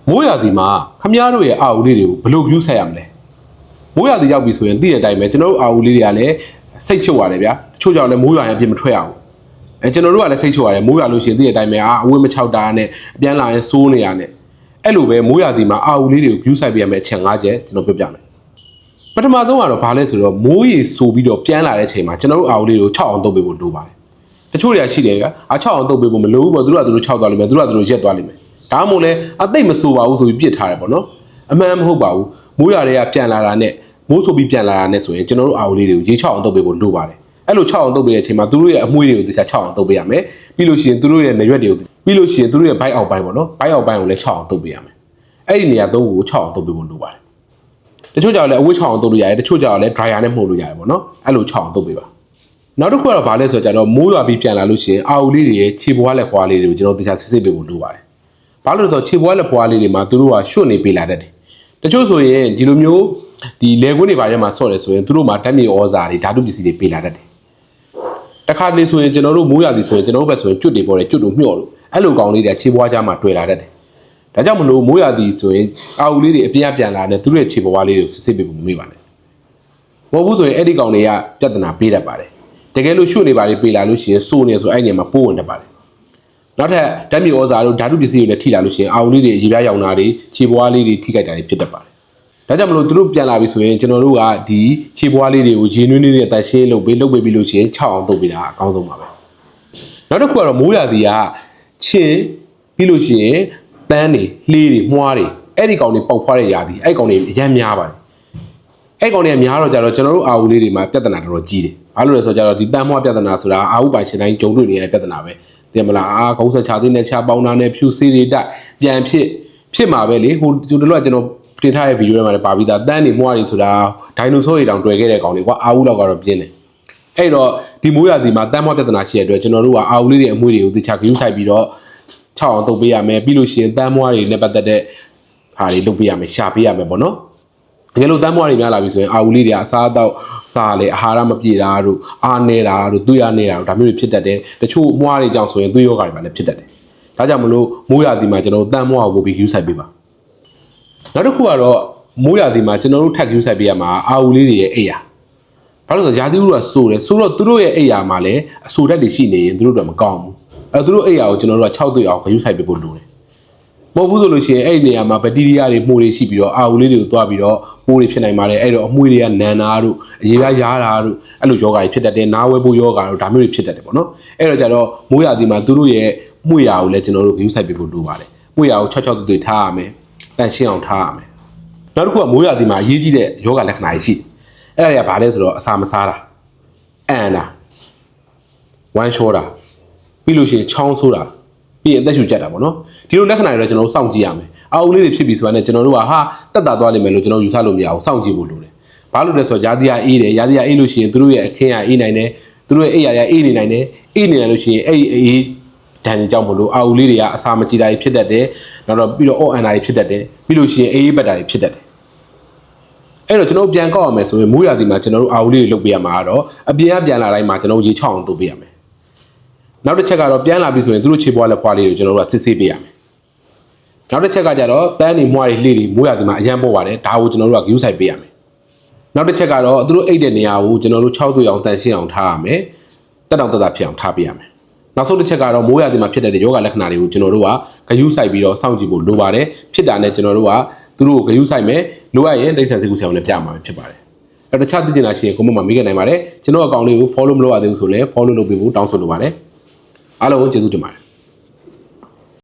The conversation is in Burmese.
မိုးရာသီမှာခမည်းတော်ရဲ့အာအူလေးတွေကိုဘယ်လို view ဆက်ရမလဲမိုးရာသီရောက်ပြီဆိုရင်သိတဲ့အတိုင်းပဲကျွန်တော်တို့အာအူလေးတွေကလည်းစိတ်ချုပ်ရတယ်ဗျာတချို့ကြောင့်လည်းမိုးရွာရင်အပြင်မထွက်ရဘူးကျွန်တော်တို့ကလည်းစိတ်ချုပ်ရတယ်မိုးရွာလို့ရှိရင်သိတဲ့အတိုင်းပဲအဝတ်မချောက်တာနဲ့အပြန်လာရင်စိုးနေရနဲ့အဲ့လိုပဲမိုးရာသီမှာအာအူလေးတွေကို view ဆက်ပြရမယ်အချက်၅ချက်ကျွန်တော်ပြောပြမယ်ပထမဆုံးကတော့ဘာလဲဆိုတော့မိုးရေဆိုပြီးတော့ပြန်လာတဲ့အချိန်မှာကျွန်တော်တို့အာအူလေးတွေကို6အောင်တုပ်ပေးဖို့လိုပါတယ်တချို့တွေကရှိတယ်ဗျာ6အောင်တုပ်ပေးဖို့မလိုဘူးပေါ့သူတို့ကသူတို့6သွားလိမ့်မယ်သူတို့ကသူတို့ရက်သွားလိမ့်မယ်ဒါမှမဟုတ်လဲအသိမဆိုပါဘူးဆိုပြီးပြစ်ထားတယ်ပေါ့နော်အမှန်မဟုတ်ပါဘူးမိုးရွာတွေကပြန်လာတာနဲ့မိုးဆိုပြီးပြန်လာတာနဲ့ဆိုရင်ကျွန်တော်တို့အာအူလေးတွေကိုရေ6အောင်တုပ်ပေးဖို့လိုပါတယ်အဲ့လို6အောင်တုပ်ပေးတဲ့အချိန်မှာသူတို့ရဲ့အမွှေးတွေကိုတခြား6အောင်တုပ်ပေးရမယ်ပြီးလို့ရှိရင်သူတို့ရဲ့နေရွက်တွေကိုပြီးလို့ရှိရင်သူတို့ရဲ့ဘိုက်အောက်ပိုင်းပေါ့နော်ဘိုက်အောက်ပိုင်းကိုလည်း6အောင်တုပ်ပေးရမယ်အဲ့ဒီနေရာ3ခုကို6အောင်တုပ်ပေးဖို့လိုပါတယ်တချို့ကြောင့်လည်းအဝတ်6အောင်တုပ်လို့ရတယ်တချို့ကြောင့်လည်း dryer နဲ့မှုတ်လို့ရတယ်ပေါ့နော်အဲ့လို6အောင်တုပ်ပေးပါနောက်တစ်ခုကတော့ဘာလဲဆိုတော့ကျတော့မိုးရွာပြီးပြန်လာလို့ရှိရင်အာအူလေးတွေရဲ့ခြေပွားလက်ပွားလေးတွေကိုကျွန်တော်တခြားစစ်စစ်ပေးဖို့လိုပါတယ်ဘာလို့လဲဆိုတော့ခြေပွားလက်ပွားလေးတွေမှာသူတို့ကရွှတ်နေပေးလာတတ်တယ်တချို့ဆိုရင်ဒီလိုမျိုးဒီလေကွင်းတွေဘာထဲမှာဆော့တယ်ဆိုရင်သူတို့မှာဓာတ်မြေဩဇာတွေဓာတုပစ္စည်းတွေပေးလာတတ်တယ်တခါတလေဆိုရင်ကျွန်တော်တို့မိုးရွာသည်ဆိုရင်ကျွန်တော်တို့ဘက်ဆိုရင်ကျွတ်တွေပေါ်တယ်ကျွတ်တို့မျှော့လို့အဲ့လိုကောင်လေးတွေခြေပွားကြားမှာတွေ့လာတတ်တယ်ဒါကြောင့်မလို့မိုးရွာသည်ဆိုရင်အာအူလေးတွေအပြင်းပြန်လာတယ်သူတို့ရဲ့ခြေပွားလေးတွေကိုစစ်စစ်ပေးဖို့မမေ့ပါနဲ့မဟုတ်ဘူးဆိုရင်အဲ့ဒီကောင်တွေကပြဿနာပေးတတ်ပါတယ်တကယ်လို့ရွှတ်နေပါလေပေးလာလို့ရှိရင်စိုးနေဆိုအဲ့နေရာမှာပိုးဝင်တတ်ပါတယ်နောက်ထပ်ဓာတ်မြေဩဇာတို့ဓာတုပစ္စည်းတွေနဲ့ထိလာလို့ရှိရင်အာအူလေးတွေရေပြားရောင်တာတွေခြေပွားလေးတွေထိခိုက်တာတွေဖြစ်တတ်ပါတယ်ဒါကြောင့်မလို့သူတို့ပြန်လာပြီဆိုရင်ကျွန်တော်တို့ကဒီခြေပွားလေးတွေကိုရေနွေးနွေးနဲ့တန်ရှင်းလုပ်ပြီးပြီးလို့ရှိရင်6အောင်တုပ်ပေးတာအကောင်းဆုံးပါပဲနောက်တစ်ခုကတော့မိုးရာသီကချင်းပြီးလို့ရှိရင်တန်းတွေလှေးတွေမွှားတွေအဲ့ဒီကောင်တွေပေါက်ဖွားတဲ့ရာသီအဲ့ကောင်တွေအရန်များပါတယ်အဲ့ကောင်တွေကများတော့ကြတော့ကျွန်တော်တို့အာအူလေးတွေမှာပြဿနာတော်တော်ကြီးတယ်ဘာလို့လဲဆိုတော့ကြတော့ဒီတန်းမွှားပြဿနာဆိုတာအာအူပိုင်ရှင်တိုင်းကြုံတွေ့နေတဲ့ပြဿနာပဲသိမလားအာခေါင်းဆက်ချသေးနဲ့ချပေါင်းတာနဲ့ဖြူစေးတွေတက်ပြန်ဖြစ်မှာပဲလေဟိုတို့ကကျွန်တော်တင်ထားတဲ့ဗီဒီယိုထဲမှာလည်းပါပြီးသားတန်းတွေမွှားတွေဆိုတာဒိုင်နိုဆောတွေတောင်တွေ့ခဲ့တဲ့ကောင်တွေကွာအာအူလောက်ကတော့ပြင်းတယ်အဲ့တော့ဒီမိုးရာသီမှာတန်းမွှားပြဿနာရှိတဲ့အတွက်ကျွန်တော်တို့ကအာအူလေးတွေအမွှေးတွေကိုတခြားဂရုစိုက်ပြီးတော့6အောင်တုပ်ပေးရမယ်ပြီးလို့ရှိရင်တန်းမွှားတွေနဲ့ပတ်သက်တဲ့ဟာတွေလုပ်ပေးရမယ်ရှာပေးရမယ်ပေါ့နော်တကယ်လို့တန်းမွှားတွေများလာပြီဆိုရင်အာအူလေးတွေအစားအသောက်စားလေအာဟာရမပြည့်တာတို့အားနေတာတို့သွေးအားနေတာတို့ဒါမျိုးတွေဖြစ်တတ်တယ်တချို့မွှားတွေကြောင့်ဆိုရင်သွေးရောဂါတွေပါလည်းဖြစ်တတ်တယ်ဒါကြောင့်မလို့မိုးရာသီမှာကျွန်တော်တန်းမွှားကိုပို့ပြီးယူဆိုင်ပေးပါနောက်တစ်ခုကတော့မိုးရာသီမှာကျွန်တော်တို့ထပ်ယူဆိုင်ပေးရမှာအာအူလေးတွေရဲ့အိယာဘာလို့လဲဆိုရာသီဥတုကဆိုတယ်ဆိုတော့သူတို့ရဲ့အိယာမှာလည်းအဆူဓာတ်တွေရှိနေရင်သူတို့တော့မကောင်းဘူးသူတို့အိယာကိုကျွန်တော်တို့က6သွေးအောင်ယူဆိုင်ပေးဖို့လိုတယ်မဟုတ်ဘူးဆိုလို့ရှိရင်အဲ့ဒီနေရာမှာဘက်တီးရီးယားတွေမှုတွေရှိပြီးတော့အာအူလေးတွေကိုတွားပြီးတော့ပိုးတွေဖြစ်နိုင်ပါတယ်အဲ့တော့အမွှေးတွေကနန်တာတို့အရေပြားရားတာတို့အဲ့လိုယောဂါတွေဖြစ်တတ်တယ်နားဝဲပိုးယောဂါတို့ဒါမျိုးတွေဖြစ်တတ်တယ်ပေါ့နော်အဲ့တော့ကြတော့မိုးရာသီမှာသူတို့ရဲ့မှုရာကိုလည်းကျွန်တော်တို့ယူဆိုင်ပေးဖို့လိုပါတယ်မှုရာကို6သွေးထားရမယ်တန်ရှင်းအောင်ထားရမယ်နောက်တစ်ခုကမိုးရာသီမှာအရေးကြီးတဲ့ယောဂလက္ခဏာတွေရှိအဲ့ဒါတွေကဘာလဲဆိုတော့အစာမစားတာအန်တာဝမ်းလျှောတာပြီးလို့ရှိရင်ချောင်းဆိုးတာပြီးရင်အသက်ရှူကြက်တာပေါ့နော်ဒီလိုလက္ခဏာတွေတော့ကျွန်တော်တို့စောင့်ကြည့်ရမယ်အာအူလေးတွေဖြစ်ပြီဆိုတာနဲ့ကျွန်တော်တို့ကဟာတက်တာသွားလိမ့်မယ်လို့ကျွန်တော်ယူဆလို့မရအောင်စောင့်ကြည့်ဖို့လိုတယ်ဘာလို့လဲဆိုတော့ရာသီကအေးတယ်ရာသီကအေးလို့ရှိရင်သူတို့ရဲ့အခင်းကအေးနိုင်တယ်သူတို့ရဲ့အိပ်ရာတွေကအေးနေနိုင်တယ်အေးနေတယ်လို့ရှိရင်အဲ့ဒီအေးဒဏ်တွေကြောင့်မလို့အာအူလေးတွေကအစာမကြည်တာတွေဖြစ်တတ်တယ်နောက်တော့ပြီးတော့အော့အန်တာတွေဖြစ်တတ်တယ်ပြီးလို့ရှိရင်အေးပတ်တာတွေဖြစ်တတ်တယ်အဲ့တော့ကျွန်တော်ပြန်ကောက်ရမယ်ဆိုရင်မိုးရာသီမှာကျွန်တော်တို့အာအူလေးတွေလုပ်ပေးရမှာကတော့အပြင်ကပြန်လာတိုင်းမှာကျွန်တော်ရေချောင်းအောင်တုပ်ပေးရမယ်နောက်တစ်ချက်ကတော့ပြန်လာပြီဆိုရင်သူတို့ခြေပွားလက်ဖွားလေးကိုကျွန်တော်တို့ကစစ်ဆေးပေးရမယ်နောက်တစ်ချက်ကကြတော့တန်းနေမွှားတွေလှေတွေမိုးရာသီမှာအရန်ပေါ်ပါတယ်ဒါကိုကျွန်တော်တို့ကယူဆိုင်ပေးရမယ်နောက်တစ်ချက်ကတော့သူတို့အိတ်တဲ့နေရာကိုကျွန်တော်တို့6သွေးအောင်တန်ရှင်းအောင်ထားရမယ်တက်တောင်တက်တာဖြစ်အောင်ထားပေးရမယ်နောက်ဆုံးတစ်ချက်ကတော့မိုးရာသီမှာဖြစ်တဲ့ယောဂလက္ခဏာတွေကိုကျွန်တော်တို့ကဂရုစိုက်ပြီးတော့စောင့်ကြည့်ဖို့လိုပါတယ်ဖြစ်တာနဲ့ကျွန်တော်တို့ကသူတို့ကိုဂရုစိုက်မယ်လိုအပ်ရင်တိရစ္ဆာန်စိတ်ကူးဆောင်နဲ့ပြမှာဖြစ်ပါတယ်အဲ့တခြားသိချင်တာရှိရင်ကိုမမမေးခဲ့နိုင်ပါတယ်ကျွန်တော်အကောင့်လေးကို follow မလုပ်ရသေးဘူးဆိုလည်း follow လုပ်ပေးဖို့တောင်းဆိုလိုပါတယ်အားလုံးကိုကျေးဇူးတင်ပါတယ်